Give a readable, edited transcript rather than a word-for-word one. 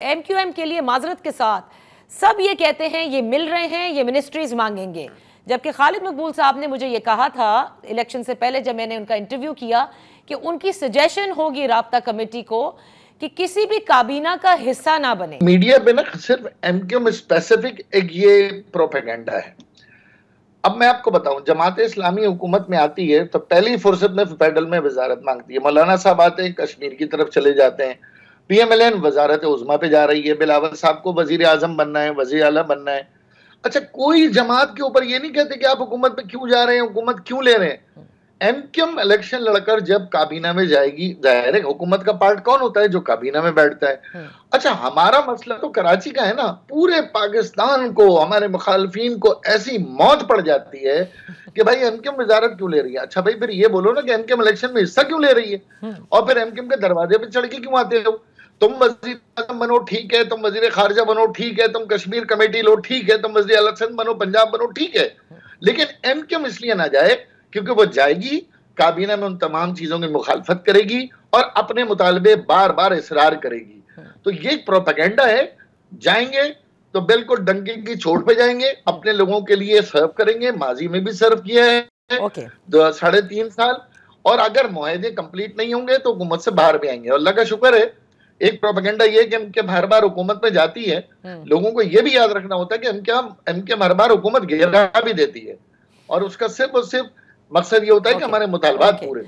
MQM के लिए माजरत के साथ सब ये कहते हैं ये मिल रहे हैं, ये मिनिस्ट्रीज मांगेंगे, जबकि खालिद मकबूल साहब ने मुझे ये कहा था इलेक्शन से पहले जब मैंने उनका इंटरव्यू किया कि उनकी सजेशन होगी राब्ता कमेटी को कि किसी भी काबीना का हिस्सा ना बने। मीडिया पे ना सिर्फ MQM स्पेसिफिक एक ये प्रोपेगेंडा है। अब मैं आपको बताऊं, जमात इस्लामी हुकूमत में आती है तो पहली फुर्सत में फेडरल में वजारत मांगती है। मौलाना साहब आते हैं, कश्मीर की तरफ चले जाते हैं। PMLN वजारत उज़्मा पे जा रही है, बिलावल साहब को वजीर आजम बनना है, वजीर आला बनना है। अच्छा, कोई जमात के ऊपर ये नहीं कहते कि आप हुकूमत पे क्यों जा रहे हैं, हुकूमत क्यों ले रहे हैं। MQM इलेक्शन लड़कर जब काबीना में जाएगी, जाहिर है हुकूमत का पार्ट कौन होता है, जो काबीना में बैठता है। अच्छा, हमारा मसला तो कराची का है ना, पूरे पाकिस्तान को, हमारे मुखालफीन को ऐसी मौत पड़ जाती है कि भाई MQM वजारत क्यों ले रही है। अच्छा भाई, फिर ये बोलो ना कि MQM इलेक्शन में हिस्सा क्यों ले रही है, और फिर MQM के दरवाजे पे चढ़ के क्यों आते हो। तुम वजीर आजम बनो, ठीक है, तुम वजीर खारजा बनो, ठीक है, तुम कश्मीर कमेटी लो, ठीक है, तुम वजीर आला सिंध बनो, पंजाब बनो, ठीक है, लेकिन MQM इसलिए ना जाए क्योंकि वो जाएगी, काबीना में उन तमाम चीजों की मुखालफत करेगी और अपने मुतालबे बार बार इसरार करेगी। तो ये एक प्रोपेगेंडा है। जाएंगे तो बिल्कुल डंके की चोट पे जाएंगे, अपने लोगों के लिए सर्व करेंगे, माजी में भी सर्व किया है 3.5 साल, और अगर मुआहदे कंप्लीट नहीं होंगे तो हुकूमत से बाहर भी आएंगे। और अल्लाह का शुक्र है, एक प्रोपेगेंडा ये कि हर बार हुकूमत में जाती है, लोगों को ये भी याद रखना होता है कि MQM हर बार हुकूमत गिरा भी देती है, और उसका सिर्फ और सिर्फ मकसद ये होता है कि हमारे मुतालबात पूरे।